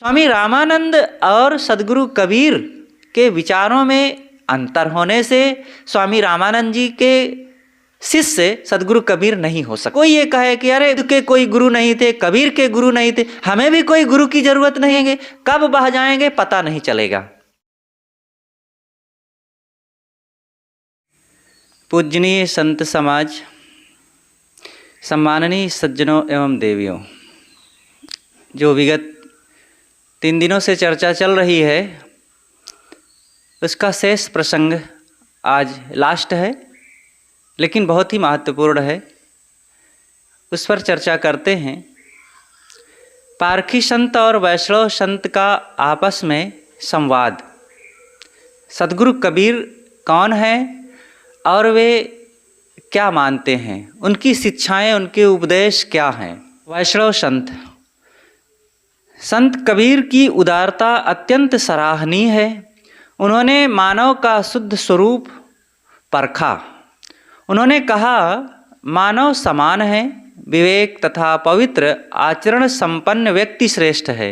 स्वामी रामानंद और सदगुरु कबीर के विचारों में अंतर होने से स्वामी रामानंद जी के शिष्य सदगुरु कबीर नहीं हो सकते। कोई ये कहे कि अरे के कोई गुरु नहीं थे, कबीर के गुरु नहीं थे, हमें भी कोई गुरु की जरूरत नहीं है, कब बह जाएंगे पता नहीं चलेगा। पूजनीय संत समाज, सम्माननीय सज्जनों एवं देवियों, जो विगत 3 दिनों से चर्चा चल रही है उसका शेष प्रसंग आज लास्ट है, लेकिन बहुत ही महत्वपूर्ण है, उस पर चर्चा करते हैं। पारखी संत और वैष्णव संत का आपस में संवाद। सदगुरु कबीर कौन है और वे क्या मानते हैं, उनकी शिक्षाएं, उनके उपदेश क्या हैं। वैष्णव संत। संत कबीर की उदारता अत्यंत सराहनीय है। उन्होंने मानव का शुद्ध स्वरूप परखा। उन्होंने कहा, मानव समान है, विवेक तथा पवित्र आचरण संपन्न व्यक्ति श्रेष्ठ है,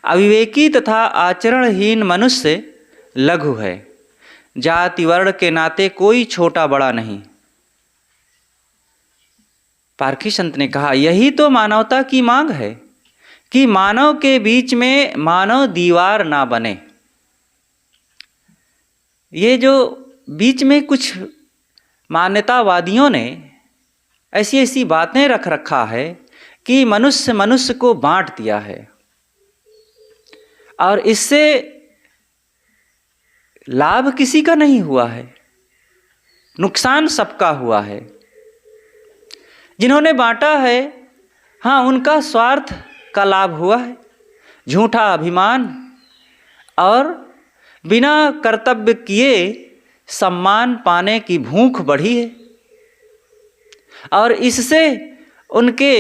अविवेकी तथा आचरणहीन मनुष्य लघु है। जाति वर्ण के नाते कोई छोटा बड़ा नहीं। पारखी संत ने कहा, यही तो मानवता की मांग है कि मानव के बीच में मानव दीवार ना बने। ये जो बीच में कुछ मान्यतावादियों ने ऐसी ऐसी बातें रख रखा है कि मनुष्य मनुष्य को बांट दिया है और इससे लाभ किसी का नहीं हुआ है, नुकसान सबका हुआ है। जिन्होंने बांटा है, हाँ, उनका स्वार्थ का लाभ हुआ है। झूठा अभिमान और बिना कर्तव्य किए सम्मान पाने की भूख बढ़ी है और इससे उनके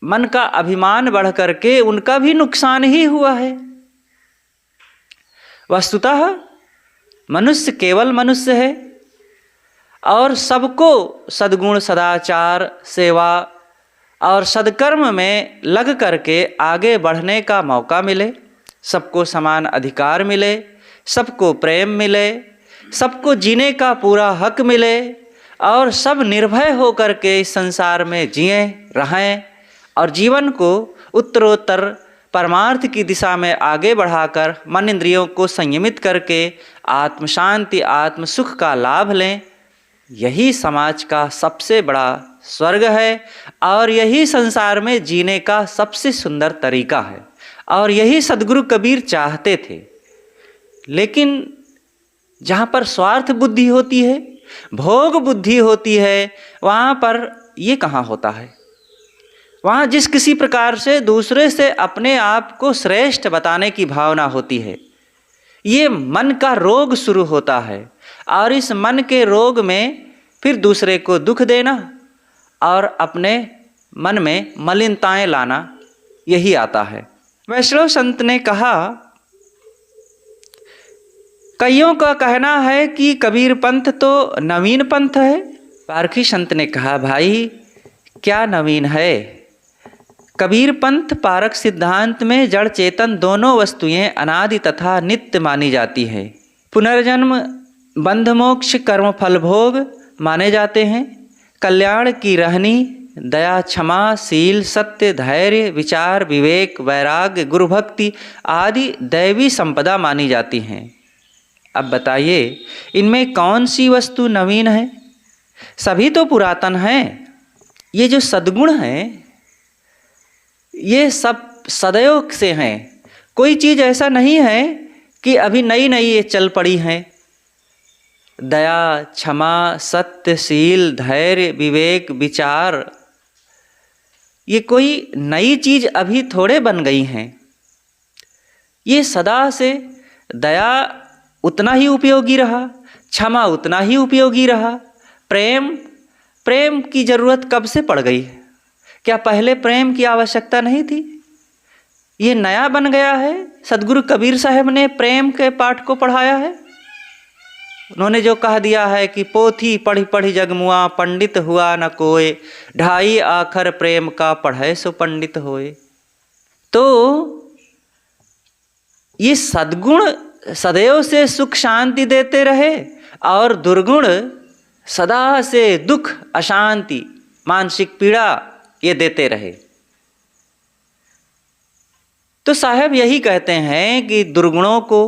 मन का अभिमान बढ़ करके उनका भी नुकसान ही हुआ है। वस्तुतः मनुष्य केवल मनुष्य है और सबको सद्गुण, सदाचार, सेवा और सदकर्म में लग करके आगे बढ़ने का मौका मिले, सबको समान अधिकार मिले, सबको प्रेम मिले, सबको जीने का पूरा हक मिले और सब निर्भय हो करके इस संसार में जिएं, रहें और जीवन को उत्तरोत्तर परमार्थ की दिशा में आगे बढ़ाकर मन इंद्रियों को संयमित करके आत्म शांति, आत्म सुख का लाभ लें। यही समाज का सबसे बड़ा स्वर्ग है और यही संसार में जीने का सबसे सुंदर तरीका है और यही सदगुरु कबीर चाहते थे। लेकिन जहाँ पर स्वार्थ बुद्धि होती है, भोग बुद्धि होती है, वहाँ पर ये कहाँ होता है। वहाँ जिस किसी प्रकार से दूसरे से अपने आप को श्रेष्ठ बताने की भावना होती है, ये मन का रोग शुरू होता है और इस मन के रोग में फिर दूसरे को दुख देना और अपने मन में मलिनताएं लाना, यही आता है। वैष्णव संत ने कहा, कईयों का कहना है कि कबीर पंथ तो नवीन पंथ है। पारखी संत ने कहा, भाई क्या नवीन है। कबीर पंथ पारक सिद्धांत में जड़ चेतन दोनों वस्तुएं अनादि तथा नित्य मानी जाती है। पुनर्जन्म, बंध मोक्ष, कर्म फल भोग माने जाते हैं। कल्याण की रहनी, दया, क्षमा, शील, सत्य, धैर्य, विचार, विवेक, वैराग्य, गुरु भक्ति आदि दैवी संपदा मानी जाती हैं। अब बताइए, इनमें कौन सी वस्तु नवीन है? सभी तो पुरातन हैं। ये जो सद्गुण हैं, ये सब सदैव से हैं। कोई चीज़ ऐसा नहीं है कि अभी नई नई ये चल पड़ी हैं। दया, क्षमा, सत्य, शील, धैर्य, विवेक, विचार, ये कोई नई चीज़ अभी थोड़े बन गई हैं। ये सदा से दया उतना ही उपयोगी रहा, क्षमा उतना ही उपयोगी रहा। प्रेम की ज़रूरत कब से पड़ गई है? क्या पहले प्रेम की आवश्यकता नहीं थी? ये नया बन गया है। सदगुरु कबीर साहब ने प्रेम के पाठ को पढ़ाया है। उन्होंने जो कह दिया है कि पोथी पढ़ी पढ़ी जगमुआ, पंडित हुआ न कोय, ढाई आखर प्रेम का पढ़े सो पंडित होए। तो ये सद्गुण सदैव से सुख शांति देते रहे और दुर्गुण सदा से दुख अशांति मानसिक पीड़ा ये देते रहे। तो साहब यही कहते हैं कि दुर्गुणों को,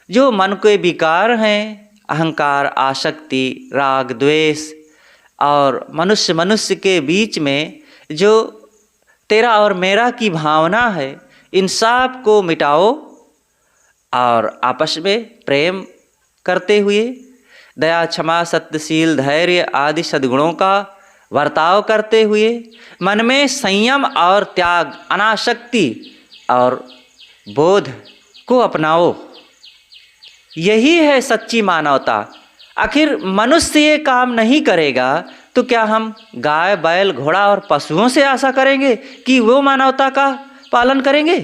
जो मन के विकार हैं, अहंकार, आसक्ति, राग, द्वेष और मनुष्य के बीच में जो तेरा और मेरा की भावना है, इन सब को मिटाओ और आपस में प्रेम करते हुए दया, क्षमा, सत्यशील, धैर्य आदि सद्गुणों का वर्ताव करते हुए मन में संयम और त्याग, अनासक्ति और बोध को अपनाओ। यही है सच्ची मानवता। आखिर मनुष्य ये काम नहीं करेगा तो क्या हम गाय, बैल, घोड़ा और पशुओं से आशा करेंगे कि वो मानवता का पालन करेंगे?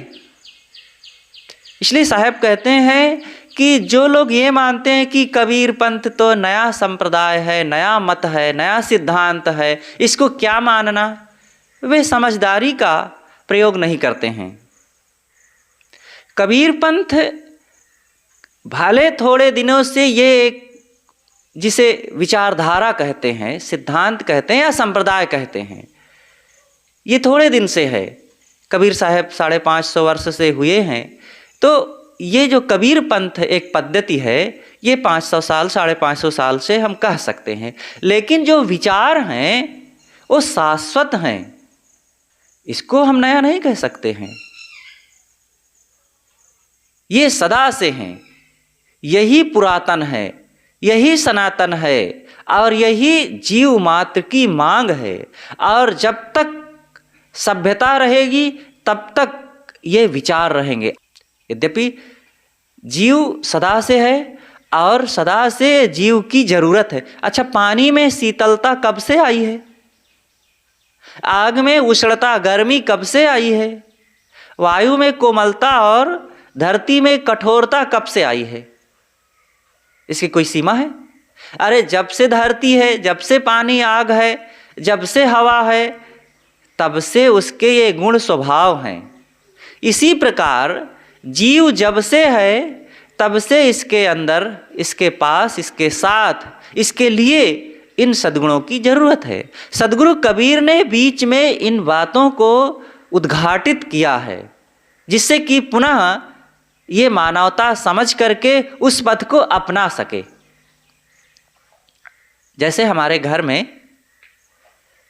इसलिए साहब कहते हैं कि जो लोग ये मानते हैं कि कबीर पंथ तो नया संप्रदाय है, नया मत है, नया सिद्धांत है, इसको क्या मानना, वे समझदारी का प्रयोग नहीं करते हैं। कबीर पंथ भले थोड़े दिनों से ये एक, जिसे विचारधारा कहते हैं, सिद्धांत कहते हैं या संप्रदाय कहते हैं, ये थोड़े दिन से है। कबीर साहब 550 वर्ष से हुए हैं। तो ये जो कबीर पंथ एक पद्धति है, ये 500 साल 550 साल से हम कह सकते हैं। लेकिन जो विचार हैं वो शाश्वत हैं, इसको हम नया नहीं कह सकते हैं। ये सदा से हैं, यही पुरातन है, यही सनातन है और यही जीव मात्र की मांग है। और जब तक सभ्यता रहेगी तब तक ये विचार रहेंगे। यद्यपि जीव सदा से है और सदा से जीव की जरूरत है। अच्छा, पानी में शीतलता कब से आई है? आग में उष्णता, गर्मी कब से आई है? वायु में कोमलता और धरती में कठोरता कब से आई है? इसकी कोई सीमा है? अरे जब से धरती है, जब से पानी, आग है, जब से हवा है, तब से उसके ये गुण स्वभाव हैं। इसी प्रकार जीव जब से है तब से इसके अंदर, इसके पास, इसके साथ, इसके लिए इन सद्गुणों की जरूरत है। सद्गुरु कबीर ने बीच में इन बातों को उद्घाटित किया है, जिससे कि पुनः ये मानवता समझ करके उस पथ को अपना सके। जैसे हमारे घर में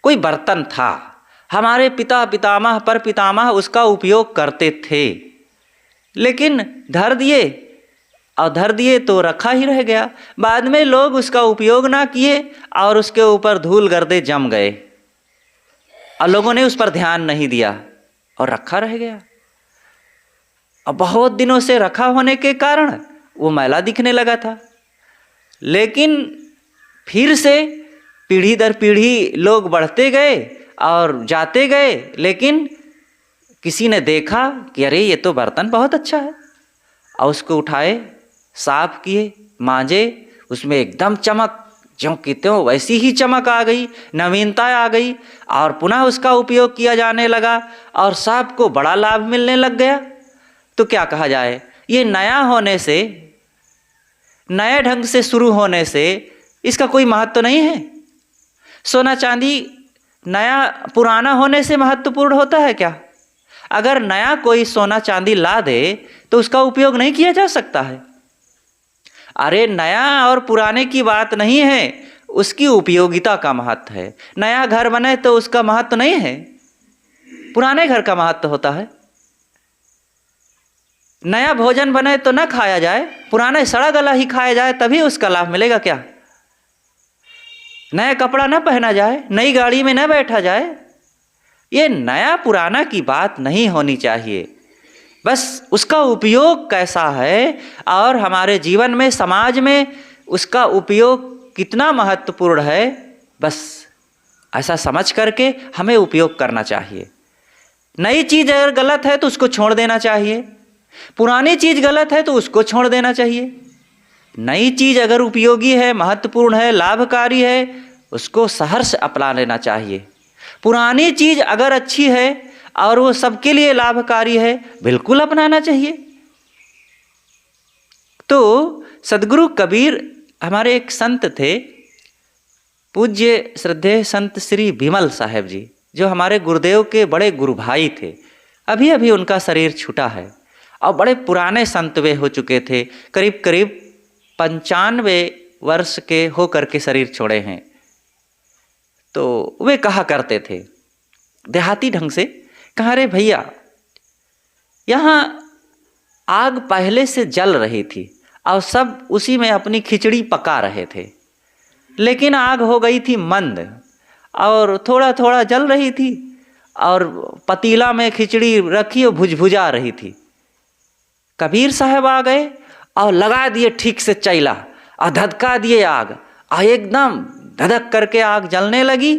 कोई बर्तन था, हमारे पिता पितामह पर पितामह उसका उपयोग करते थे, लेकिन धर दिए तो रखा ही रह गया। बाद में लोग उसका उपयोग ना किए और उसके ऊपर धूल गर्दे जम गए और लोगों ने उस पर ध्यान नहीं दिया और रखा रह गया। और बहुत दिनों से रखा होने के कारण वो मैला दिखने लगा था। लेकिन फिर से पीढ़ी दर पीढ़ी लोग बढ़ते गए और जाते गए, लेकिन किसी ने देखा कि अरे ये तो बर्तन बहुत अच्छा है, और उसको उठाए, साफ किए, मांजे, उसमें एकदम चमक, ज्यों की त्यों वैसी ही चमक आ गई, नवीनता आ गई और पुनः उसका उपयोग किया जाने लगा और सबको बड़ा लाभ मिलने लग गया। तो क्या कहा जाए, ये नया होने से, नए ढंग से शुरू होने से इसका कोई महत्व नहीं है। सोना चांदी नया पुराना होने से महत्वपूर्ण होता है क्या? अगर नया कोई सोना चांदी ला दे तो उसका उपयोग नहीं किया जा सकता है? अरे नया और पुराने की बात नहीं है, उसकी उपयोगिता का महत्व है। नया घर बने तो उसका महत्व नहीं है, पुराने घर का महत्व होता है। नया भोजन बने तो न खाया जाए, पुराना सड़ा गला ही खाया जाए, तभी उसका लाभ मिलेगा क्या? नया कपड़ा न पहना जाए, नई गाड़ी में न बैठा जाए, ये नया पुराना की बात नहीं होनी चाहिए। बस उसका उपयोग कैसा है और हमारे जीवन में, समाज में उसका उपयोग कितना महत्वपूर्ण है, बस ऐसा समझ करके हमें उपयोग करना चाहिए। नई चीज़ अगर गलत है तो उसको छोड़ देना चाहिए, पुरानी चीज़ गलत है तो उसको छोड़ देना चाहिए। नई चीज़ अगर उपयोगी है, महत्वपूर्ण है, लाभकारी है, उसको सहर्ष अपना लेना चाहिए। पुरानी चीज़ अगर अच्छी है और वो सबके लिए लाभकारी है, बिल्कुल अपनाना चाहिए। तो सदगुरु कबीर हमारे एक संत थे, पूज्य श्रद्धेय संत श्री विमल साहेब जी, जो हमारे गुरुदेव के बड़े गुरु भाई थे। अभी अभी उनका शरीर छूटा है और बड़े पुराने संत वे हो चुके थे, करीब करीब 95 वर्ष के होकर के शरीर छोड़े हैं। तो वे कहा करते थे देहाती ढंग से, कहा रे भैया, यहाँ आग पहले से जल रही थी और सब उसी में अपनी खिचड़ी पका रहे थे, लेकिन आग हो गई थी मंद और थोड़ा थोड़ा जल रही थी और पतीला में खिचड़ी रखी और भुजभुजा रही थी। कबीर साहब आ गए और लगा दिए ठीक से चैला और धधका दिए आग, और एकदम धधक करके आग जलने लगी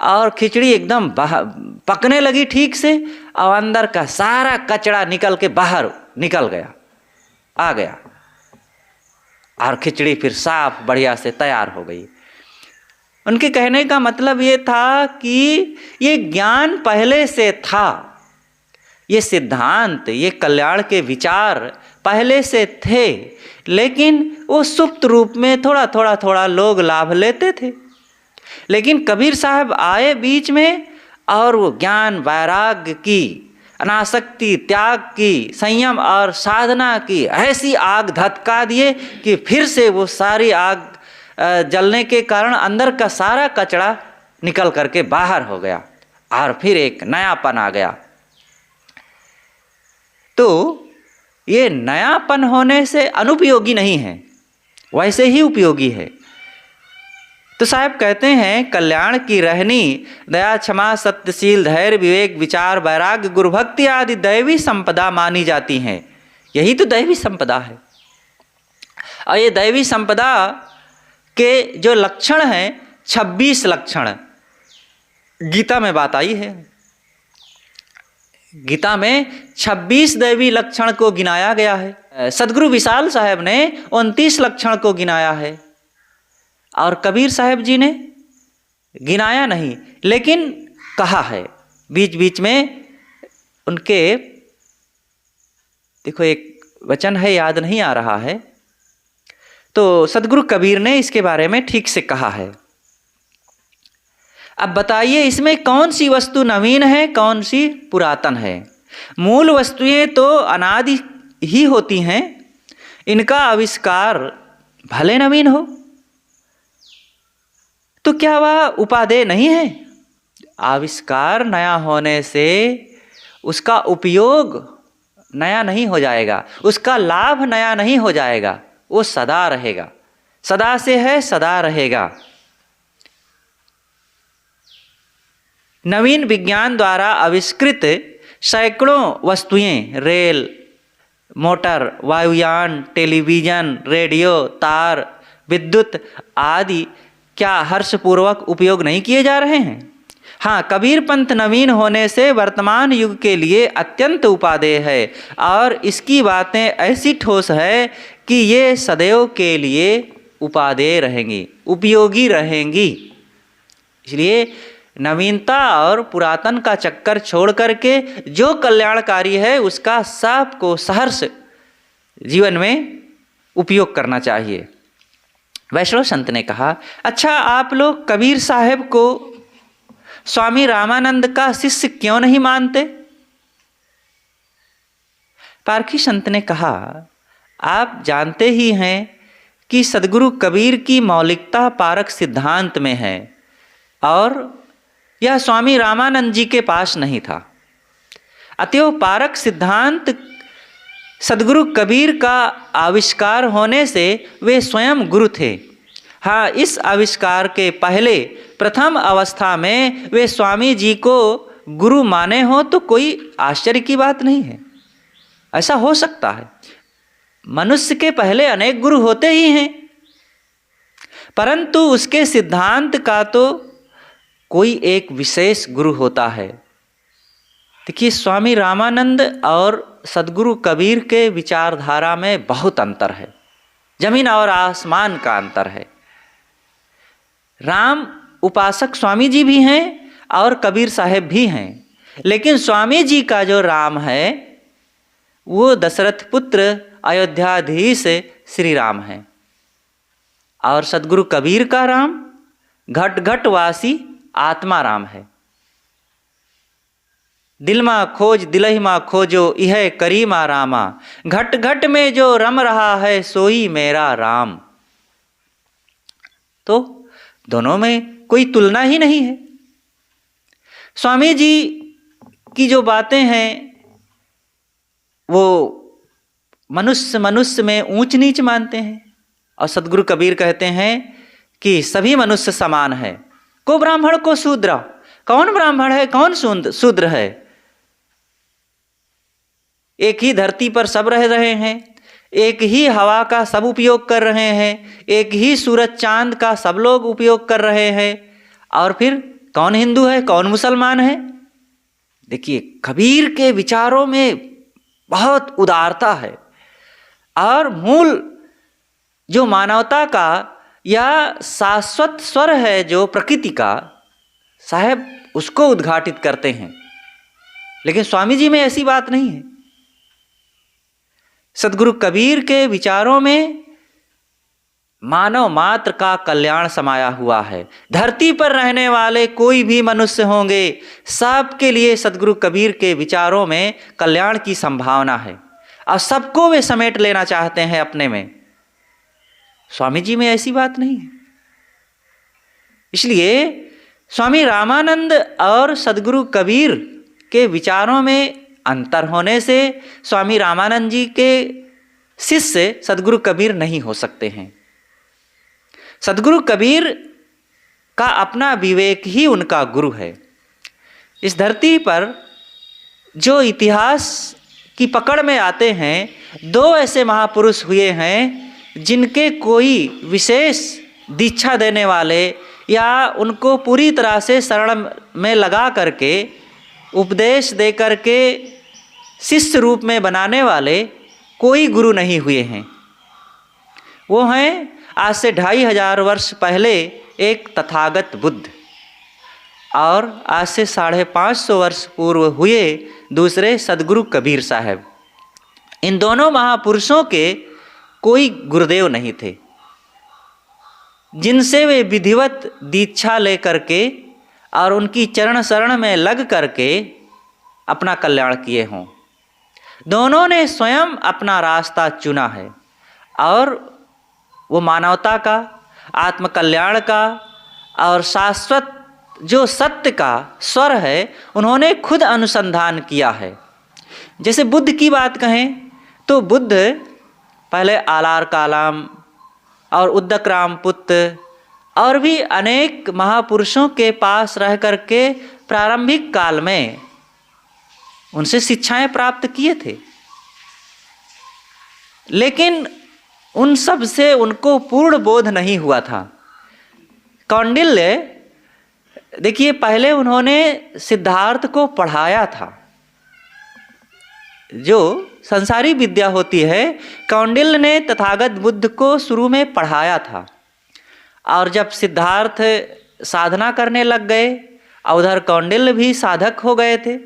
और खिचड़ी एकदम पकने लगी ठीक से, और अंदर का सारा कचरा निकल के बाहर निकल गया, आ गया, और खिचड़ी फिर साफ बढ़िया से तैयार हो गई। उनके कहने का मतलब ये था कि ये ज्ञान पहले से था, ये सिद्धांत, ये कल्याण के विचार पहले से थे, लेकिन वो सुप्त रूप में थोड़ा थोड़ा लोग लाभ लेते थे। लेकिन कबीर साहब आए बीच में और वो ज्ञान वैराग्य की, अनासक्ति त्याग की, संयम और साधना की ऐसी आग धधका दिए कि फिर से वो सारी आग जलने के कारण अंदर का सारा कचरा निकल करके बाहर हो गया और फिर एक नयापन आ गया। तो ये नयापन होने से अनुपयोगी नहीं है, वैसे ही उपयोगी है। तो साहब कहते हैं कल्याण की रहनी दया, क्षमा, सत्यशील, धैर्य, विवेक, विचार, वैराग्य, गुरु भक्ति आदि दैवी संपदा मानी जाती हैं। यही तो दैवी संपदा है। और ये दैवी संपदा के जो लक्षण हैं 26 लक्षण गीता में बात आई है। गीता में 26 दैवी लक्षण को गिनाया गया है। सदगुरु विशाल साहब ने 29 लक्षण को गिनाया है और कबीर साहब जी ने गिनाया नहीं, लेकिन कहा है बीच बीच में उनके। देखो एक वचन है, याद नहीं आ रहा है, तो सदगुरु कबीर ने इसके बारे में ठीक से कहा है। अब बताइए इसमें कौन सी वस्तु नवीन है, कौन सी पुरातन है? मूल वस्तुएं तो अनादि ही होती हैं, इनका आविष्कार भले नवीन हो तो क्या वह उपादेय नहीं है? आविष्कार नया होने से उसका उपयोग नया नहीं हो जाएगा, उसका लाभ नया नहीं हो जाएगा, वो सदा रहेगा, सदा से है सदा रहेगा। नवीन विज्ञान द्वारा आविष्कृत सैकड़ों वस्तुएं, रेल, मोटर, वायुयान, टेलीविजन, रेडियो, तार, विद्युत आदि क्या हर्षपूर्वक उपयोग नहीं किए जा रहे हैं? हाँ, कबीर पंथ नवीन होने से वर्तमान युग के लिए अत्यंत उपादेय है और इसकी बातें ऐसी ठोस है कि ये सदैव के लिए उपादेय रहेंगी, उपयोगी रहेंगी। इसलिए नवीनता और पुरातन का चक्कर छोड़ करके जो कल्याणकारी है उसका सबको सहर्ष जीवन में उपयोग करना चाहिए। वैष्णव संत ने कहा, अच्छा आप लोग कबीर साहब को स्वामी रामानंद का शिष्य क्यों नहीं मानते? पारखी संत ने कहा, आप जानते ही हैं कि सदगुरु कबीर की मौलिकता पारक सिद्धांत में है और यह स्वामी रामानंद जी के पास नहीं था। अतएव पारक सिद्धांत सदगुरु कबीर का आविष्कार होने से वे स्वयं गुरु थे। हाँ, इस आविष्कार के पहले प्रथम अवस्था में वे स्वामी जी को गुरु माने हो तो कोई आश्चर्य की बात नहीं है, ऐसा हो सकता है। मनुष्य के पहले अनेक गुरु होते ही हैं, परंतु उसके सिद्धांत का तो कोई एक विशेष गुरु होता है। देखिए, स्वामी रामानंद और सदगुरु कबीर के विचारधारा में बहुत अंतर है, जमीन और आसमान का अंतर है। राम उपासक स्वामी जी भी हैं और कबीर साहब भी हैं, लेकिन स्वामी जी का जो राम है वो दशरथ पुत्र अयोध्याधीश श्री राम हैं। और सदगुरु कबीर का राम घट घट वासी आत्मा राम है। दिल मा खोज दिलहि मा खोजो इह करी मा रामा, घट घट में जो रम रहा है सोई मेरा राम। तो दोनों में कोई तुलना ही नहीं है। स्वामी जी की जो बातें हैं वो मनुष्य मनुष्य में ऊंच नीच मानते हैं, और सदगुरु कबीर कहते हैं कि सभी मनुष्य समान है, को ब्राह्मण को शूद्र। कौन ब्राह्मण है कौन शूद्र है? एक ही धरती पर सब रह रहे हैं, एक ही हवा का सब उपयोग कर रहे हैं, एक ही सूरज चांद का सब लोग उपयोग कर रहे हैं, और फिर कौन हिंदू है कौन मुसलमान है? देखिए, कबीर के विचारों में बहुत उदारता है, और मूल जो मानवता का या शाश्वत स्वर है जो प्रकृति का, साहब उसको उद्घाटित करते हैं। लेकिन स्वामी जी में ऐसी बात नहीं है। सदगुरु कबीर के विचारों में मानव मात्र का कल्याण समाया हुआ है। धरती पर रहने वाले कोई भी मनुष्य होंगे, सबके लिए सदगुरु कबीर के विचारों में कल्याण की संभावना है, और सबको वे समेट लेना चाहते हैं अपने में। स्वामी जी में ऐसी बात नहीं है। इसलिए स्वामी रामानंद और सदगुरु कबीर के विचारों में अंतर होने से स्वामी रामानंद जी के शिष्य सदगुरु कबीर नहीं हो सकते हैं। सदगुरु कबीर का अपना विवेक ही उनका गुरु है। इस धरती पर जो इतिहास की पकड़ में आते हैं, दो ऐसे महापुरुष हुए हैं जिनके कोई विशेष दीक्षा देने वाले या उनको पूरी तरह से शरण में लगा करके उपदेश दे करके शिष्य रूप में बनाने वाले कोई गुरु नहीं हुए हैं। वो हैं आज से 2500 वर्ष पहले एक तथागत बुद्ध, और आज से 550 वर्ष पूर्व हुए दूसरे सदगुरु कबीर साहब। इन दोनों महापुरुषों के कोई गुरुदेव नहीं थे जिनसे वे विधिवत दीक्षा ले करके और उनकी चरण शरण में लग करके अपना कल्याण किए हों। दोनों ने स्वयं अपना रास्ता चुना है, और वो मानवता का, आत्मकल्याण का और शाश्वत जो सत्य का स्वर है उन्होंने खुद अनुसंधान किया है। जैसे बुद्ध की बात कहें तो बुद्ध पहले आलार कालाम और उद्दक रामपुत्र और भी अनेक महापुरुषों के पास रह करके प्रारंभिक काल में उनसे शिक्षाएं प्राप्त किए थे, लेकिन उन सब से उनको पूर्ण बोध नहीं हुआ था। कौंडिल्य, देखिए, पहले उन्होंने सिद्धार्थ को पढ़ाया था। जो संसारी विद्या होती है, कौंडिल्य ने तथागत बुद्ध को शुरू में पढ़ाया था, और जब सिद्धार्थ साधना करने लग गए और उधर कौंडिल्य भी साधक हो गए थे,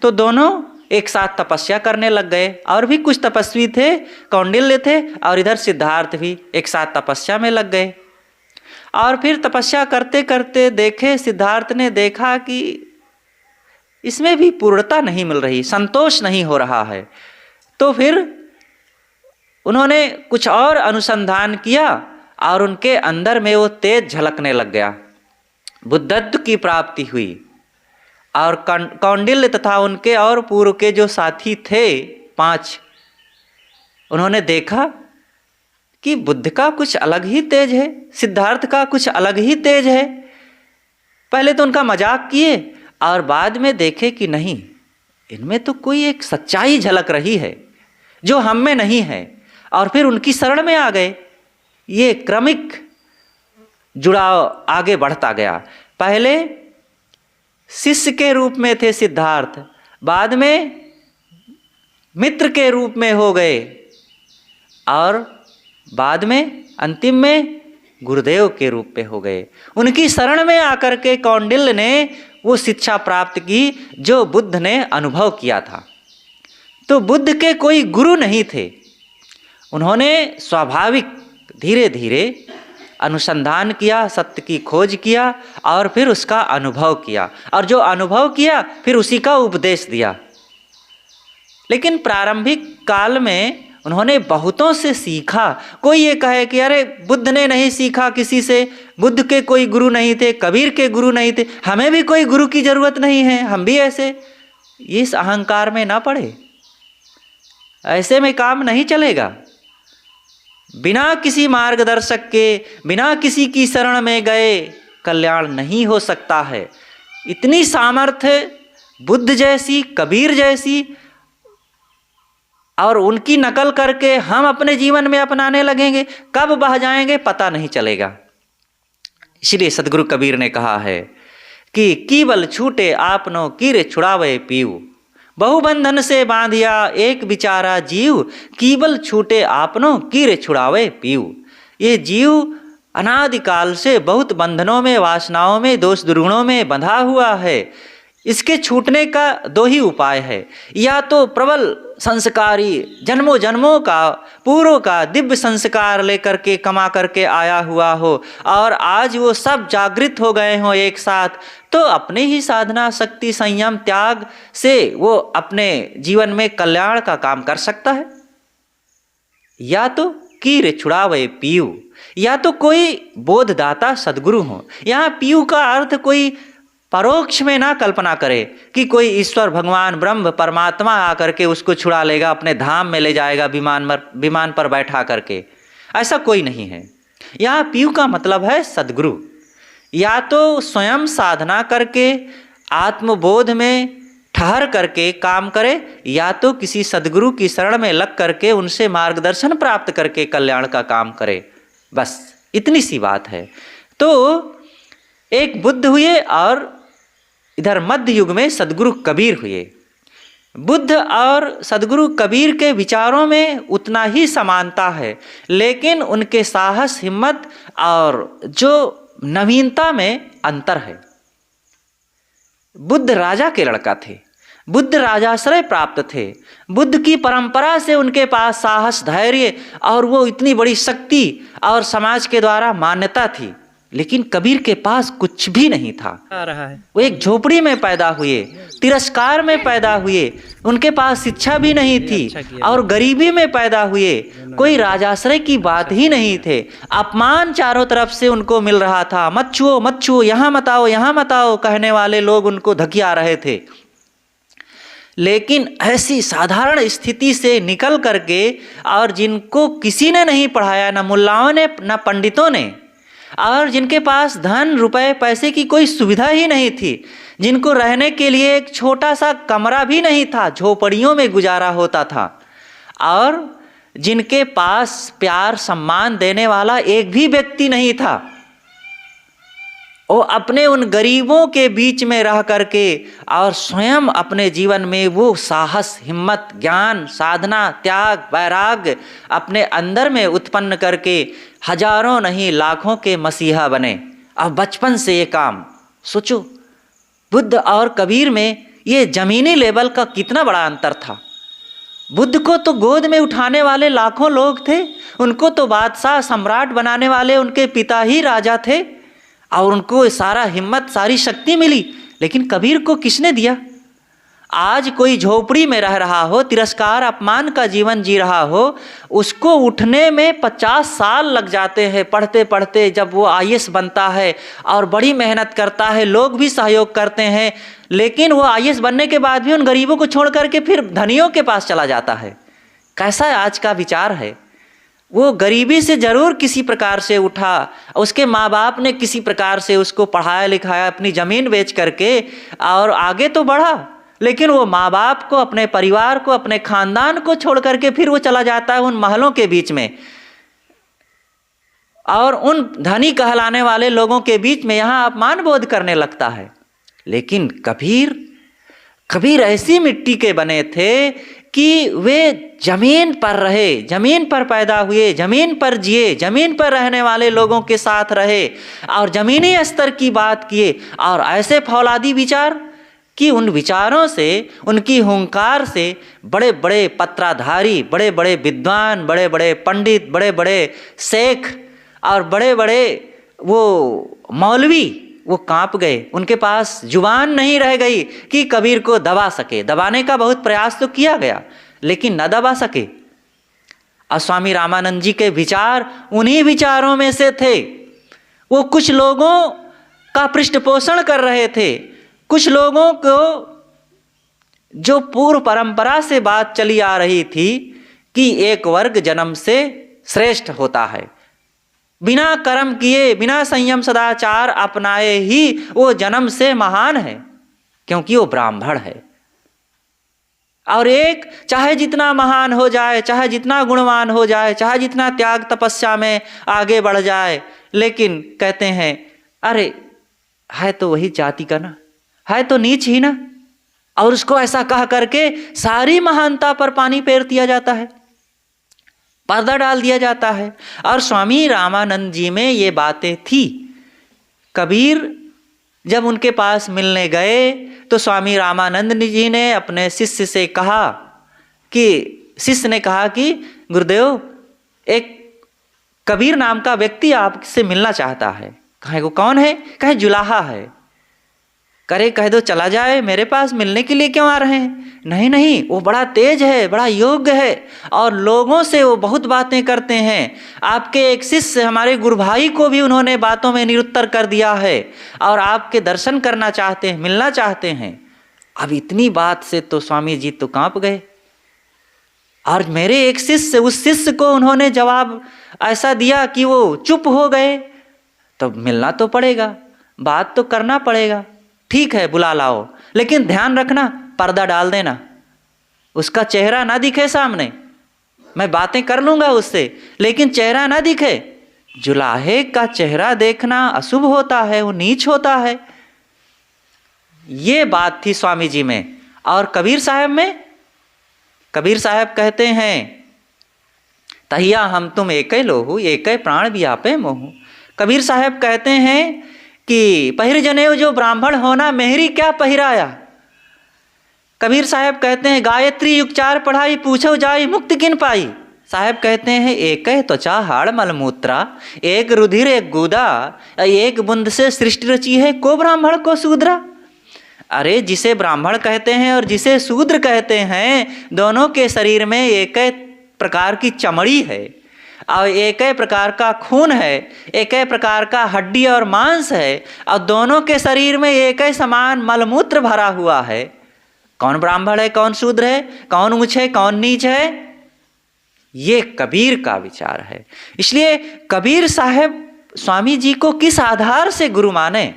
तो दोनों एक साथ तपस्या करने लग गए। और भी कुछ तपस्वी थे, कौंडिल्य थे और इधर सिद्धार्थ भी एक साथ तपस्या में लग गए। और फिर तपस्या करते करते देखे, सिद्धार्थ ने देखा कि इसमें भी पूर्णता नहीं मिल रही, संतोष नहीं हो रहा है। तो फिर उन्होंने कुछ और अनुसंधान किया और उनके अंदर में वो तेज झलकने लग गया, बुद्धत्व की प्राप्ति हुई। और कौंडिल्य तथा उनके और पूर्व के जो साथी थे 5, उन्होंने देखा कि बुद्ध का कुछ अलग ही तेज है, सिद्धार्थ का कुछ अलग ही तेज है। पहले तो उनका मजाक किए और बाद में देखे कि नहीं, इनमें तो कोई एक सच्चाई झलक रही है जो हम में नहीं है, और फिर उनकी शरण में आ गए। ये क्रमिक जुड़ाव आगे बढ़ता गया। पहले शिष्य के रूप में थे सिद्धार्थ, बाद में मित्र के रूप में हो गए, और बाद में अंतिम में गुरुदेव के रूप में हो गए। उनकी शरण में आकर के कौंडिल्य ने वो शिक्षा प्राप्त की जो बुद्ध ने अनुभव किया था। तो बुद्ध के कोई गुरु नहीं थे, उन्होंने स्वाभाविक धीरे धीरे अनुसंधान किया, सत्य की खोज किया और फिर उसका अनुभव किया, और जो अनुभव किया फिर उसी का उपदेश दिया। लेकिन प्रारंभिक काल में उन्होंने बहुतों से सीखा। कोई ये कहे कि अरे बुद्ध ने नहीं सीखा किसी से, बुद्ध के कोई गुरु नहीं थे, कबीर के गुरु नहीं थे, हमें भी कोई गुरु की जरूरत नहीं है, हम भी ऐसे, इस अहंकार में ना पड़े। ऐसे में काम नहीं चलेगा। बिना किसी मार्गदर्शक के, बिना किसी की शरण में गए कल्याण नहीं हो सकता है। इतनी सामर्थ्य बुद्ध जैसी, कबीर जैसी, और उनकी नकल करके हम अपने जीवन में अपनाने लगेंगे, कब बह जाएंगे पता नहीं चलेगा। इसलिए सदगुरु कबीर ने कहा है कि कीवल छूटे आपनो कीरे छुड़ावे पीऊ, बहुबंधन से बांधिया एक बिचारा जीव, कीवल छूटे आपनो कीरे छुड़ावे पीऊ। ये जीव अनादिकाल से बहुत बंधनों में, वासनाओं में, दोष दुर्गुणों में बंधा हुआ है। इसके छूटने का दो ही उपाय है, या तो प्रबल संस्कारी जन्मों जन्मों का पूर्व का दिव्य संस्कार लेकर के कमा करके आया हुआ हो, और आज वो सब जागृत हो गए हों एक साथ, तो अपने ही साधना शक्ति संयम त्याग से वो अपने जीवन में कल्याण का काम कर सकता है। या तो कीर छुड़ावे पीयू, या तो कोई बोधदाता सदगुरु हो। यहाँ पीयू का अर्थ कोई परोक्ष में ना कल्पना करे कि कोई ईश्वर भगवान ब्रह्म परमात्मा आकर के उसको छुड़ा लेगा, अपने धाम में ले जाएगा विमान पर बैठा करके, ऐसा कोई नहीं है। यहाँ पीयू का मतलब है सदगुरु। या तो स्वयं साधना करके आत्मबोध में ठहर करके काम करे, या तो किसी सदगुरु की शरण में लग करके उनसे मार्गदर्शन प्राप्त करके कल्याण का काम करे। बस इतनी सी बात है। तो एक बुद्ध हुए और इधर मध्य युग में सदगुरु कबीर हुए। बुद्ध और सदगुरु कबीर के विचारों में उतना ही समानता है, लेकिन उनके साहस, हिम्मत और जो नवीनता में अंतर है। बुद्ध राजा के लड़का थे, बुद्ध राजाश्रय प्राप्त थे, बुद्ध की परंपरा से उनके पास साहस, धैर्य और वो इतनी बड़ी शक्ति और समाज के द्वारा मान्यता थी। लेकिन कबीर के पास कुछ भी नहीं था। वो एक झोपड़ी में पैदा हुए, तिरस्कार में पैदा हुए, उनके पास शिक्षा भी नहीं थी और गरीबी में पैदा हुए, कोई राजाश्रय की बात ही नहीं थे। अपमान चारों तरफ से उनको मिल रहा था। मत छुओ, मत छुओ, यहाँ मत आओ, यहाँ मत आओ कहने वाले लोग उनको धकिया रहे थे। लेकिन ऐसी साधारण स्थिति से निकल करके, और जिनको किसी ने नहीं पढ़ाया, न मुल्लाओं ने न पंडितों ने, और जिनके पास धन रुपए पैसे की कोई सुविधा ही नहीं थी, जिनको रहने के लिए एक छोटा सा कमरा भी नहीं था, झोपड़ियों में गुजारा होता था, और जिनके पास प्यार सम्मान देने वाला एक भी व्यक्ति नहीं था, वो अपने उन गरीबों के बीच में रह करके और स्वयं अपने जीवन में वो साहस, हिम्मत, ज्ञान, साधना, त्याग, वैराग्य अपने अंदर में उत्पन्न करके हजारों नहीं लाखों के मसीहा बने। अब बचपन से ये काम सोचो, बुद्ध और कबीर में ये जमीनी लेवल का कितना बड़ा अंतर था। बुद्ध को तो गोद में उठाने वाले लाखों लोग थे, उनको तो बादशाह सम्राट बनाने वाले उनके पिता ही राजा थे, और उनको सारा हिम्मत, सारी शक्ति मिली। लेकिन कबीर को किसने दिया? आज कोई झोपड़ी में रह रहा हो, तिरस्कार अपमान का जीवन जी रहा हो, उसको उठने में 50 साल लग जाते हैं पढ़ते पढ़ते। जब वो आईएएस बनता है और बड़ी मेहनत करता है, लोग भी सहयोग करते हैं, लेकिन वो आईएएस बनने के बाद भी उन गरीबों को छोड़ करके फिर धनियों के पास चला जाता है। कैसा आज का विचार है? वो गरीबी से जरूर किसी प्रकार से उठा, उसके माँ बाप ने किसी प्रकार से उसको पढ़ाया लिखाया, अपनी ज़मीन बेच करके, और आगे तो बढ़ा, लेकिन वो माँ बाप को, अपने परिवार को, अपने खानदान को छोड़ करके फिर वो चला जाता है उन महलों के बीच में और उन धनी कहलाने वाले लोगों के बीच में यहाँ अपमान बोध करने लगता है। लेकिन कबीर ऐसी मिट्टी के बने थे कि वे जमीन पर रहे, जमीन पर पैदा हुए, जमीन पर जिए, जमीन पर रहने वाले लोगों के साथ रहे और जमीनी स्तर की बात किए, और ऐसे फौलादी विचार कि उन विचारों से, उनकी हुंकार से बड़े बड़े पत्राधारी, बड़े बड़े विद्वान, बड़े बड़े पंडित, बड़े बड़े शेख और बड़े बड़े वो मौलवी वो कांप गए। उनके पास जुबान नहीं रह गई कि कबीर को दबा सके। दबाने का बहुत प्रयास तो किया गया लेकिन न दबा सके। और स्वामी रामानंद जी के विचार उन्हीं विचारों में से थे। वो कुछ लोगों का पृष्ठपोषण कर रहे थे, कुछ लोगों को जो पूर्व परंपरा से बात चली आ रही थी कि एक वर्ग जन्म से श्रेष्ठ होता है, बिना कर्म किए, बिना संयम सदाचार अपनाए ही वो जन्म से महान है क्योंकि वो ब्राह्मण है। और एक चाहे जितना महान हो जाए, चाहे जितना गुणवान हो जाए, चाहे जितना त्याग तपस्या में आगे बढ़ जाए, लेकिन कहते हैं अरे है तो वही जाति का ना, है तो नीच ही ना। और उसको ऐसा कह करके सारी महानता पर पानी फेर दिया जाता है, पर्दा डाल दिया जाता है। और स्वामी रामानंद जी में ये बातें थी। कबीर जब उनके पास मिलने गए तो स्वामी रामानंद जी ने अपने शिष्य से कहा कि शिष्य ने कहा कि गुरुदेव, एक कबीर नाम का व्यक्ति आपसे मिलना चाहता है। कहे वो कौन है? कहे जुलाहा है। करे कह दो चला जाए, मेरे पास मिलने के लिए क्यों आ रहे हैं? नहीं नहीं, वो बड़ा तेज है, बड़ा योग्य है और लोगों से वो बहुत बातें करते हैं। आपके एक शिष्य हमारे गुरु भाई को भी उन्होंने बातों में निरुत्तर कर दिया है और आपके दर्शन करना चाहते हैं, मिलना चाहते हैं। अब इतनी बात से तो स्वामी जी तो कांप गए। और मेरे एक शिष्य, उस शिष्य को उन्होंने जवाब ऐसा दिया कि वो चुप हो गए। तो मिलना तो पड़ेगा, बात तो करना पड़ेगा। ठीक है बुला लाओ, लेकिन ध्यान रखना पर्दा डाल देना, उसका चेहरा ना दिखे सामने। मैं बातें कर लूंगा उससे लेकिन चेहरा ना दिखे। जुलाहे का चेहरा देखना अशुभ होता है, वो नीच होता है। ये बात थी स्वामी जी में। और कबीर साहब में, कबीर साहब कहते हैं तहिया हम तुम एकै लोहू, एकै प्राण भी आपे मोहू। कबीर साहब कहते हैं कि पहिर जनेऊ जो ब्राह्मण होना मेहरी क्या पहिराया। कबीर साहब कहते हैं गायत्री युगचार पढ़ाई, पूछो जाई मुक्ति किन पाई। साहब कहते हैं एक त्वचा हाड़ मलमूत्रा, एक रुधिर एक गुदा, एक बूंद से सृष्टि रची है, को ब्राह्मण को शूद्रा। अरे जिसे ब्राह्मण कहते हैं और जिसे शूद्र कहते हैं, दोनों के शरीर में एक प्रकार की चमड़ी है और एक ही प्रकार का खून है, एक ही प्रकार का हड्डी और मांस है और दोनों के शरीर में एक ही समान मलमूत्र भरा हुआ है। कौन ब्राह्मण है, कौन शूद्र है, कौन ऊंच है, कौन नीच है? ये कबीर का विचार है। इसलिए कबीर साहब स्वामी जी को किस आधार से गुरु माने?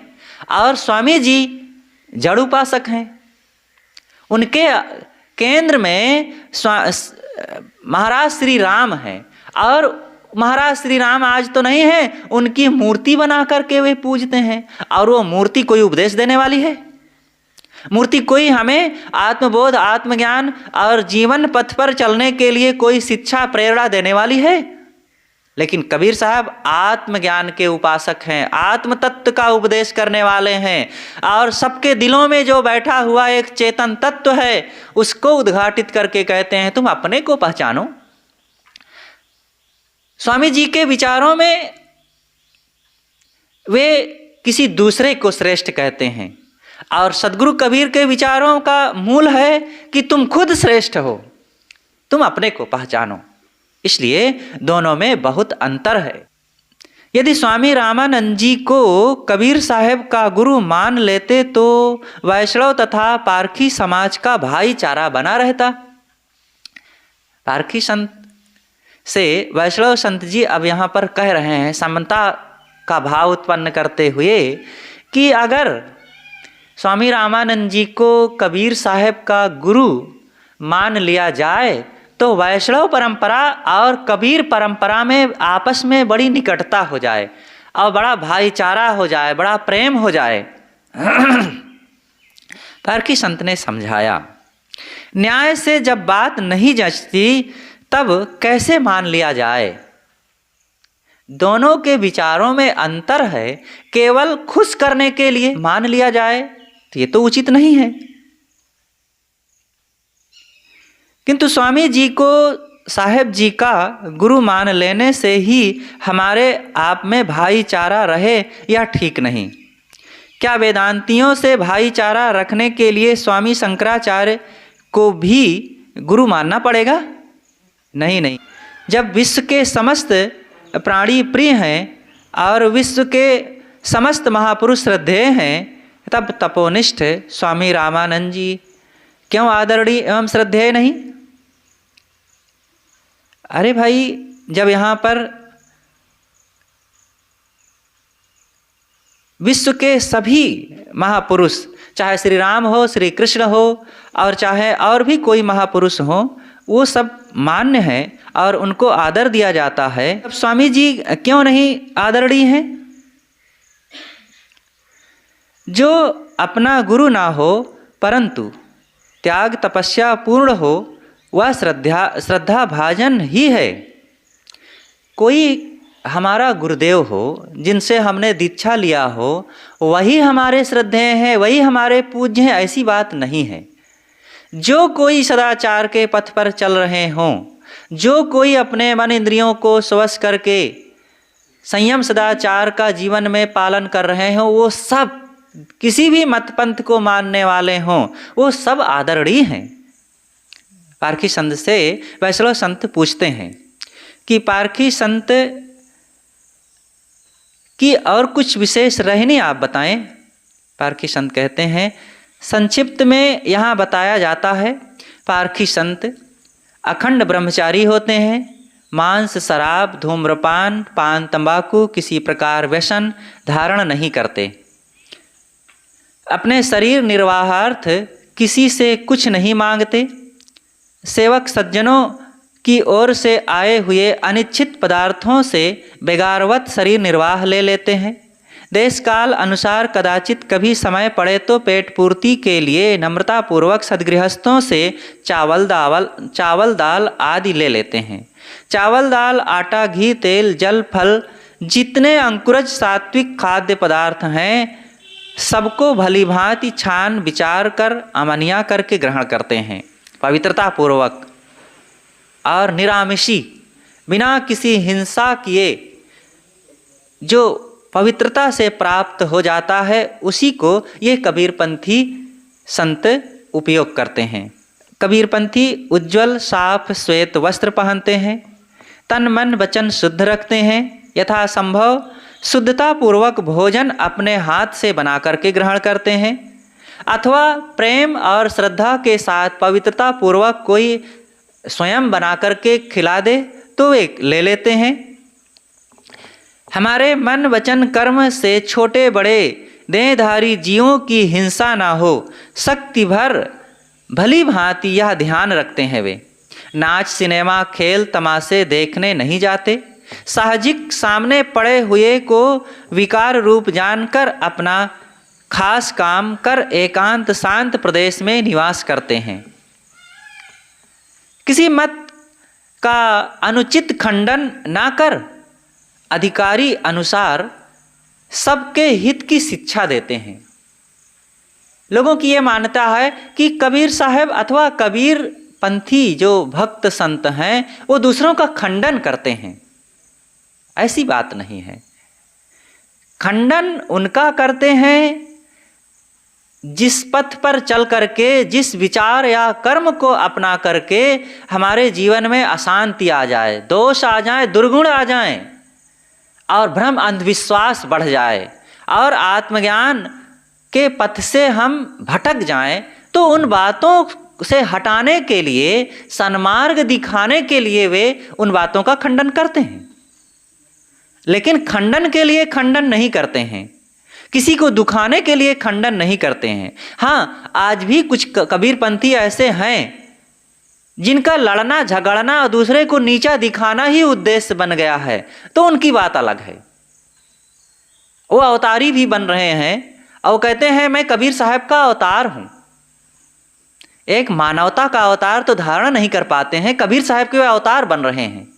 और स्वामी जी जड़ उपासक हैं। उनके केंद्र में महाराज श्री राम हैं और महाराज श्री राम आज तो नहीं है, उनकी मूर्ति बना करके वे पूजते हैं। और वो मूर्ति कोई उपदेश देने वाली है? मूर्ति कोई हमें आत्मबोध, आत्मज्ञान और जीवन पथ पर चलने के लिए कोई शिक्षा प्रेरणा देने वाली है? लेकिन कबीर साहब आत्मज्ञान के उपासक हैं, आत्म तत्व का उपदेश करने वाले हैं और सबके दिलों में जो बैठा हुआ एक चेतन तत्व है उसको उद्घाटित करके कहते हैं तुम अपने को पहचानो। स्वामी जी के विचारों में वे किसी दूसरे को श्रेष्ठ कहते हैं और सदगुरु कबीर के विचारों का मूल है कि तुम खुद श्रेष्ठ हो, तुम अपने को पहचानो। इसलिए दोनों में बहुत अंतर है। यदि स्वामी रामानंद जी को कबीर साहब का गुरु मान लेते तो वैष्णव तथा पारखी समाज का भाईचारा बना रहता। पारखी संत से वैष्णव संत जी अब यहाँ पर कह रहे हैं समता का भाव उत्पन्न करते हुए कि अगर स्वामी रामानंद जी को कबीर साहब का गुरु मान लिया जाए तो वैष्णव परंपरा और कबीर परंपरा में आपस में बड़ी निकटता हो जाए और बड़ा भाईचारा हो जाए, बड़ा प्रेम हो जाए। पारखी संत ने समझाया, न्याय से जब बात नहीं जचती तब कैसे मान लिया जाए? दोनों के विचारों में अंतर है, केवल खुश करने के लिए मान लिया जाए तो ये तो उचित नहीं है। किंतु स्वामी जी को साहेब जी का गुरु मान लेने से ही हमारे आप में भाईचारा रहे, यह ठीक नहीं। क्या वेदांतियों से भाईचारा रखने के लिए स्वामी शंकराचार्य को भी गुरु मानना पड़ेगा? नहीं नहीं। जब विश्व के समस्त प्राणी प्रिय हैं और विश्व के समस्त महापुरुष श्रद्धेय हैं, तब तपोनिष्ठ स्वामी रामानंद जी क्यों आदरणीय एवं श्रद्धेय नहीं? अरे भाई, जब यहाँ पर विश्व के सभी महापुरुष, चाहे श्री राम हो, श्री कृष्ण हो, और चाहे और भी कोई महापुरुष हो, वो सब मान्य हैं और उनको आदर दिया जाता है, तब स्वामी जी क्यों नहीं आदरणीय हैं? जो अपना गुरु ना हो परंतु त्याग तपस्या पूर्ण हो, वह श्रद्धा भाजन ही है। कोई हमारा गुरुदेव हो, जिनसे हमने दीक्षा लिया हो, वही हमारे श्रद्धेय हैं, वही हमारे पूज्य हैं, ऐसी बात नहीं है। जो कोई सदाचार के पथ पर चल रहे हों, जो कोई अपने मन इंद्रियों को स्वश करके संयम सदाचार का जीवन में पालन कर रहे हों, वो सब किसी भी मत पंथ को मानने वाले हों, वो सब आदरणीय हैं। पारखी संत से वैष्णव संत पूछते हैं कि पारखी संत की और कुछ विशेष रहनी आप बताएं। पारखी संत कहते हैं, संक्षिप्त में यहाँ बताया जाता है, पारखी संत अखंड ब्रह्मचारी होते हैं, मांस, शराब, धूम्रपान, पान, तंबाकू, किसी प्रकार व्यसन धारण नहीं करते, अपने शरीर निर्वाहार्थ किसी से कुछ नहीं मांगते, सेवक सज्जनों की ओर से आए हुए अनिच्छित पदार्थों से बेगारवत शरीर निर्वाह ले लेते हैं। देश काल अनुसार कदाचित कभी समय पड़े तो पेट पूर्ति के लिए नम्रतापूर्वक सदगृहस्थों से चावल दाल आदि ले लेते हैं। चावल दाल, आटा, घी, तेल, जल, फल, जितने अंकुरज सात्विक खाद्य पदार्थ हैं, सबको भली भांति छान विचार कर अमनिया करके ग्रहण करते हैं, पवित्रता पूर्वक और निरामिषी, बिना किसी हिंसा किए। जो पवित्रता से प्राप्त हो जाता है, उसी को ये कबीरपंथी संत उपयोग करते हैं। कबीरपंथी उज्ज्वल साफ श्वेत वस्त्र पहनते हैं, तन मन वचन शुद्ध रखते हैं, यथासंभव शुद्धता पूर्वक भोजन अपने हाथ से बना करके ग्रहण करते हैं, अथवा प्रेम और श्रद्धा के साथ पवित्रता पूर्वक कोई स्वयं बना करके खिला दे तो वे ले लेते हैं। हमारे मन वचन कर्म से छोटे बड़े देहधारी जीवों की हिंसा ना हो, शक्ति भर भली भांति यह ध्यान रखते हैं। वे नाच, सिनेमा, खेल, तमाशे देखने नहीं जाते, साहजिक सामने पड़े हुए को विकार रूप जानकर अपना खास काम कर एकांत शांत प्रदेश में निवास करते हैं। किसी मत का अनुचित खंडन ना कर अधिकारी अनुसार सबके हित की शिक्षा देते हैं। लोगों की ये मान्यता है कि कबीर साहब अथवा कबीर पंथी जो भक्त संत हैं, वो दूसरों का खंडन करते हैं। ऐसी बात नहीं है। खंडन उनका करते हैं जिस पथ पर चल करके, जिस विचार या कर्म को अपना करके हमारे जीवन में अशांति आ जाए, दोष आ जाए, दुर्गुण आ जाए और भ्रम अंधविश्वास बढ़ जाए और आत्मज्ञान के पथ से हम भटक जाएं, तो उन बातों से हटाने के लिए, सन्मार्ग दिखाने के लिए वे उन बातों का खंडन करते हैं। लेकिन खंडन के लिए खंडन नहीं करते हैं, किसी को दुखाने के लिए खंडन नहीं करते हैं। हाँ, आज भी कुछ कबीरपंथी ऐसे हैं जिनका लड़ना झगड़ना और दूसरे को नीचा दिखाना ही उद्देश्य बन गया है, तो उनकी बात अलग है। वो अवतारी भी बन रहे हैं और कहते हैं मैं कबीर साहब का अवतार हूं। एक मानवता का अवतार तो धारण नहीं कर पाते हैं, कबीर साहब के अवतार बन रहे हैं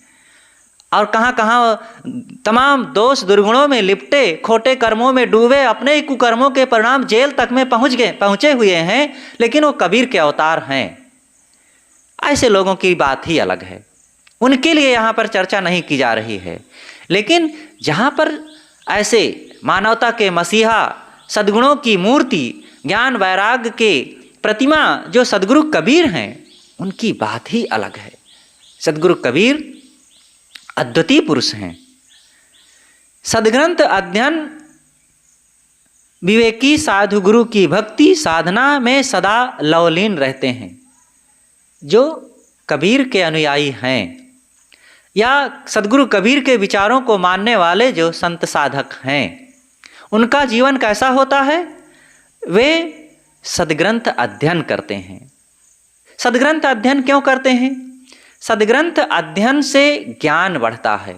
और कहाँ कहाँ तमाम दोष दुर्गुणों में लिपटे, खोटे कर्मों में डूबे, अपने ही कुकर्मों के परिणाम जेल तक में पहुँचे हुए हैं, लेकिन वो कबीर के अवतार हैं। ऐसे लोगों की बात ही अलग है, उनके लिए यहाँ पर चर्चा नहीं की जा रही है। लेकिन जहाँ पर ऐसे मानवता के मसीहा, सद्गुणों की मूर्ति, ज्ञान वैराग्य के प्रतिमा जो सद्गुरु कबीर हैं, उनकी बात ही अलग है। सद्गुरु कबीर अद्वितीय पुरुष हैं। सदग्रंथ अध्ययन विवेकी साधु गुरु की भक्ति साधना में सदा लवलीन रहते हैं। जो कबीर के अनुयायी हैं या सद्गुरु कबीर के विचारों को मानने वाले जो संत साधक हैं, उनका जीवन कैसा होता है? वे सदग्रंथ अध्ययन करते हैं। सदग्रंथ अध्ययन क्यों करते हैं? सदग्रंथ अध्ययन से ज्ञान बढ़ता है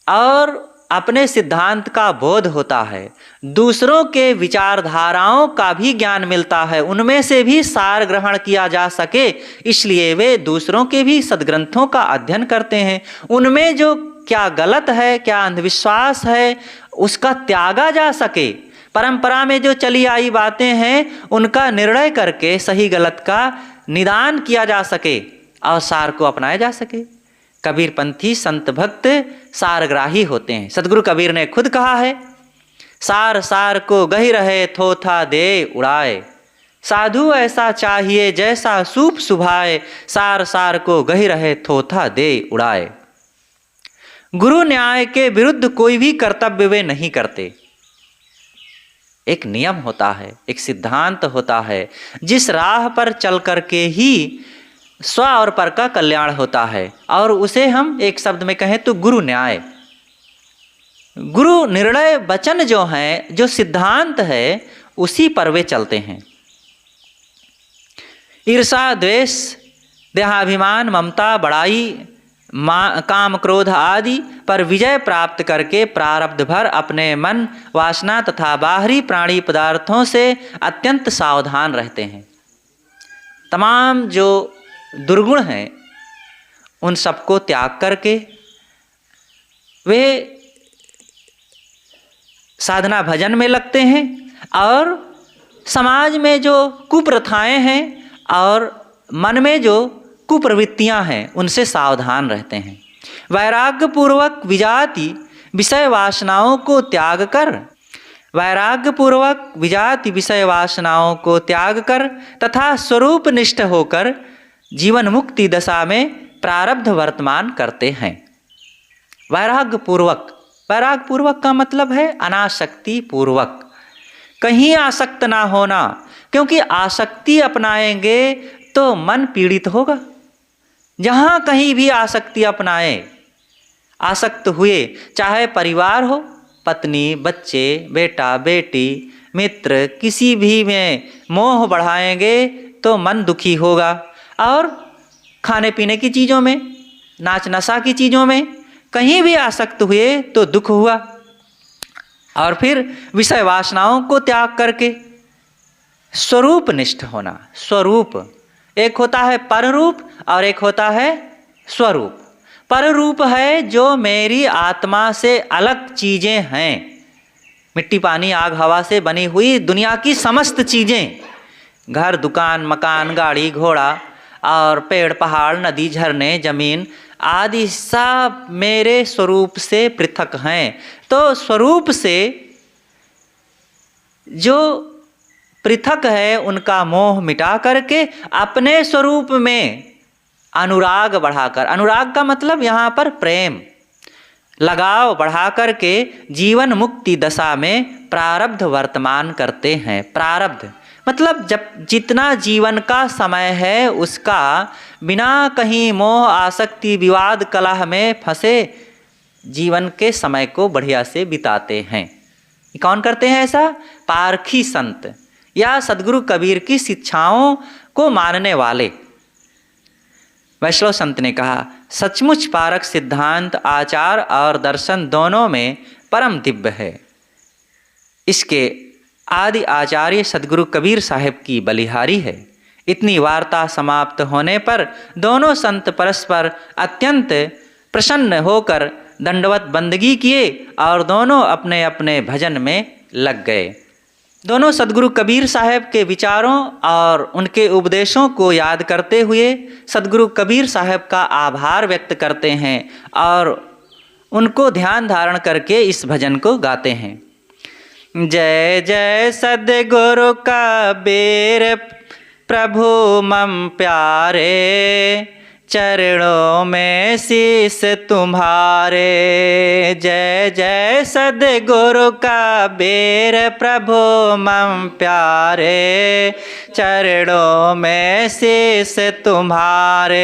और अपने सिद्धांत का बोध होता है, दूसरों के विचारधाराओं का भी ज्ञान मिलता है, उनमें से भी सार ग्रहण किया जा सके, इसलिए वे दूसरों के भी सदग्रंथों का अध्ययन करते हैं। उनमें जो क्या गलत है, क्या अंधविश्वास है, उसका त्यागा जा सके, परंपरा में जो चली आई बातें हैं उनका निर्णय करके सही गलत का निदान किया जा सके और सार को अपनाया जा सके। कबीरपंथी संत भक्त सारग्राही होते हैं। सदगुरु कबीर ने खुद कहा है, सार सार को गही रहे थोथा दे उड़ाए, साधु ऐसा चाहिए जैसा सूप सुभाए, सार सार को गही रहे थोथा दे उड़ाए। गुरु न्याय के विरुद्ध कोई भी कर्तव्य वे नहीं करते। एक नियम होता है, एक सिद्धांत होता है, जिस राह पर चल करके ही स्व और पर का कल्याण होता है, और उसे हम एक शब्द में कहें तो गुरु न्याय, गुरु निर्णय वचन जो है, जो सिद्धांत है, उसी पर वे चलते हैं। ईर्षा, द्वेष, देहाभिमान, ममता, बड़ाई, काम, क्रोध आदि पर विजय प्राप्त करके प्रारब्ध भर अपने मन, वासना तथा बाहरी प्राणी पदार्थों से अत्यंत सावधान रहते हैं। तमाम जो दुर्गुण हैं उन सबको त्याग करके वे साधना भजन में लगते हैं और समाज में जो कुप्रथाएं हैं और मन में जो कुप्रवृत्तियां हैं उनसे सावधान रहते हैं। वैराग्य पूर्वक विजाति विषय वासनाओं को त्याग कर, वैराग्य पूर्वक विजाति विषय वासनाओं को त्याग कर तथा स्वरूप निष्ठ होकर जीवन मुक्ति दशा में प्रारब्ध वर्तमान करते हैं। वैराग्य पूर्वक, वैराग्य पूर्वक का मतलब है अनासक्ति पूर्वक, कहीं आसक्त ना होना, क्योंकि आसक्ति अपनाएंगे तो मन पीड़ित होगा। जहाँ कहीं भी आसक्ति अपनाए, आसक्त हुए, चाहे परिवार हो, पत्नी, बच्चे, बेटा, बेटी, मित्र, किसी भी में मोह बढ़ाएंगे तो मन दुखी होगा। और खाने पीने की चीज़ों में, नाच नशा की चीज़ों में कहीं भी आसक्त हुए तो दुख हुआ। और फिर विषय वासनाओं को त्याग करके स्वरूप निष्ठ होना। स्वरूप एक होता है पररूप और एक होता है स्वरूप। पररूप है जो मेरी आत्मा से अलग चीज़ें हैं, मिट्टी, पानी, आग, हवा से बनी हुई दुनिया की समस्त चीज़ें, घर, दुकान, मकान, गाड़ी, घोड़ा और पेड़, पहाड़, नदी, झरने, जमीन आदि सब मेरे स्वरूप से पृथक हैं। तो स्वरूप से जो पृथक है उनका मोह मिटा करके अपने स्वरूप में अनुराग बढ़ाकर, अनुराग का मतलब यहाँ पर प्रेम, लगाव बढ़ा करके जीवन मुक्ति दशा में प्रारब्ध वर्तमान करते हैं। प्रारब्ध मतलब जब जितना जीवन का समय है उसका बिना कहीं मोह, आसक्ति, विवाद, कलह में फंसे जीवन के समय को बढ़िया से बिताते हैं। कौन करते हैं ऐसा? पारखी संत या सदगुरु कबीर की शिक्षाओं को मानने वाले। वैष्णव संत ने कहा, सचमुच पारक सिद्धांत, आचार और दर्शन दोनों में परम दिव्य है। इसके आदि आचार्य सदगुरु कबीर साहिब की बलिहारी है। इतनी वार्ता समाप्त होने पर दोनों संत परस्पर अत्यंत प्रसन्न होकर दंडवत बंदगी किए और दोनों अपने अपने भजन में लग गए। दोनों सदगुरु कबीर साहब के विचारों और उनके उपदेशों को याद करते हुए सदगुरु कबीर साहब का आभार व्यक्त करते हैं और उनको ध्यान धारण करके इस भजन को गाते हैं। जय जय सदगुरु कबीर प्रभु मम प्यारे, चरणों में शीस तुम्हारे। जय जय सदगुरु कबीर प्रभु मम प्यारे, चरणों में शीस तुम्हारे।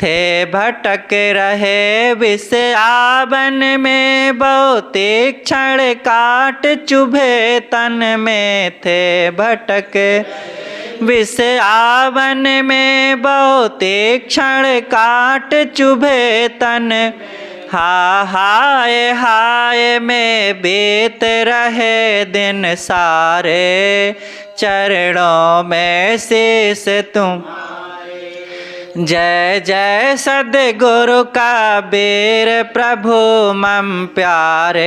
थे भटक रहे विष आवन में, बहुत क्षण काट चुभे तन में। थे भटक विष आवन में, बहुत क्षण काट चुभे तन। हाय हाय में बीत रहे दिन सारे, चरणों में शीस तुम। जय जय सदगुरु कबीर प्रभु मम प्यारे,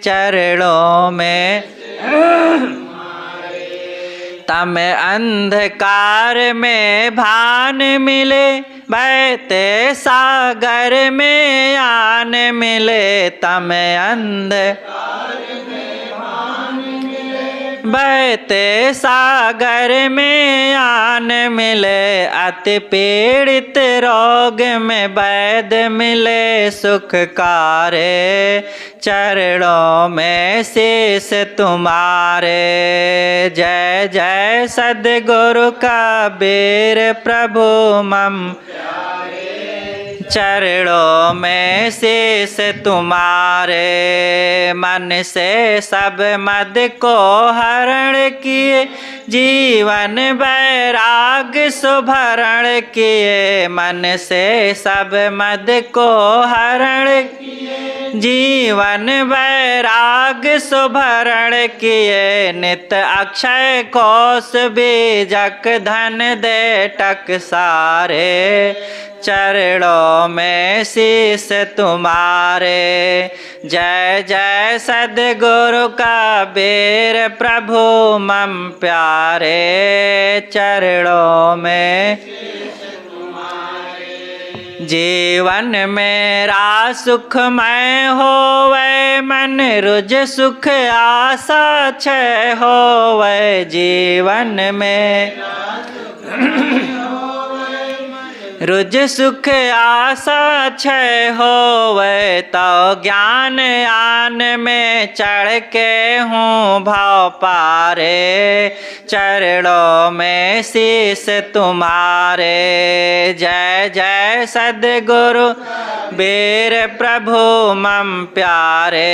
चरणों में तम अंधकार में भान मिले, बहते सागर में आन मिले। तम अंधकार में भान मिले, बहते सागर में आन मिले। अति पीड़ित रोग में वैद मिले, सुखकारे चरणों में शीस तुम्हारे। जय जय सदगुरु कबीर प्रभु मम, चरणों में शीस तुम्हारे। मन से सब मद को हरण किए, जीवन वैराग्य सुभरण किए। मन से सब मद को हरण किए, जीवन वैराग्य सुभरण किए। नित अक्षय कोश बीजक धन दे टकसारे, चरणों में शीस तुम्हारे। जय जय सदगुरु कबीर प्रभु मम प्यारे, चरणों में जीवन मेरा सुखमय होवे, मन रुज सुख आशा क्षय होवे। जीवन में रुज सुख आशा क्षय होवे, तो ज्ञान आन में चढ़ के हूँ भाव पारे। चरणों में शीस तुम्हारे। जय जय सदगुरु कबीर प्रभु मम प्यारे,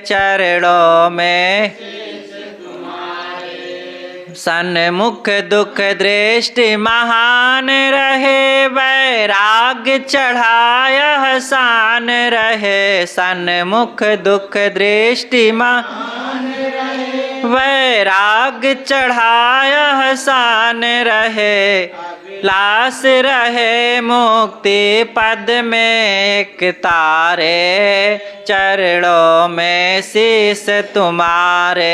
चरणों में सन्मुख दुख दृष्टि महान रहे, वैराग्य चढ़ाया हसान रहे। सन्मुख दुख दृष्टि महान रहे, वैराग्य चढ़ाया हसान रहे। लास रहे मुक्ति पद में एक तारे, चरणों में शीस तुम्हारे।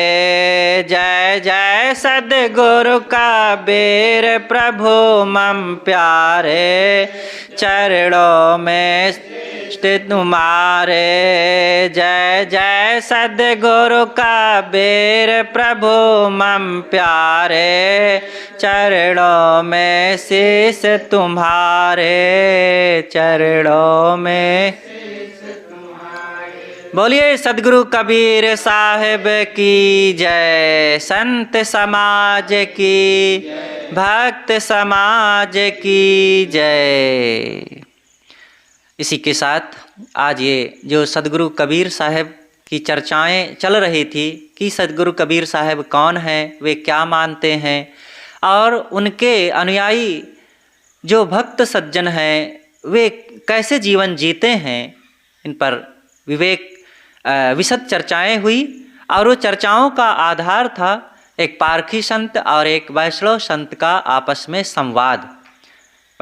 जय जय सदगुरु कबीर प्रभु मम प्यारे, चरणों में स्थित तुम्हारे। जय जय सदगुरु कबीर प्रभु मम प्यारे, चरणों में शीस तुम्हारे। चरणों में बोलिए सदगुरु कबीर साहिब की जय। संत समाज की, भक्त समाज की जय। इसी के साथ आज ये जो सदगुरु कबीर साहब की चर्चाएं चल रही थी कि सदगुरु कबीर साहब कौन हैं, वे क्या मानते हैं और उनके अनुयायी जो भक्त सज्जन हैं वे कैसे जीवन जीते हैं, इन पर विशद चर्चाएं हुई। और वो चर्चाओं का आधार था एक पारखी संत और एक वैष्णव संत का आपस में संवाद।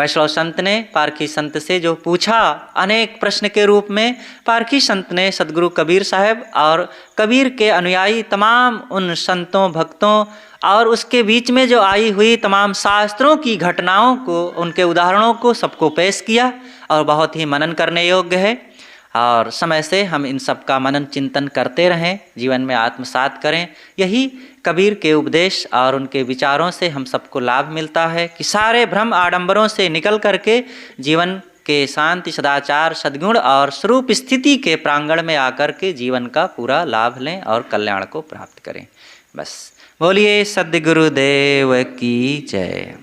वैष्णव संत ने पारखी संत से जो पूछा अनेक प्रश्न के रूप में, पारखी संत ने सदगुरु कबीर साहब और कबीर के अनुयायी तमाम उन संतों भक्तों और उसके बीच में जो आई हुई तमाम शास्त्रों की घटनाओं को, उनके उदाहरणों को सबको पेश किया और बहुत ही मनन करने योग्य है। और समय से हम इन सब का मनन चिंतन करते रहें, जीवन में आत्मसात करें। यही कबीर के उपदेश और उनके विचारों से हम सबको लाभ मिलता है कि सारे भ्रम आडंबरों से निकल करके जीवन के शांति सदाचार सद्गुण और स्वरूप स्थिति के प्रांगण में आकर के जीवन का पूरा लाभ लें और कल्याण को प्राप्त करें। बस बोलिए सद्गुरुदेव की जय।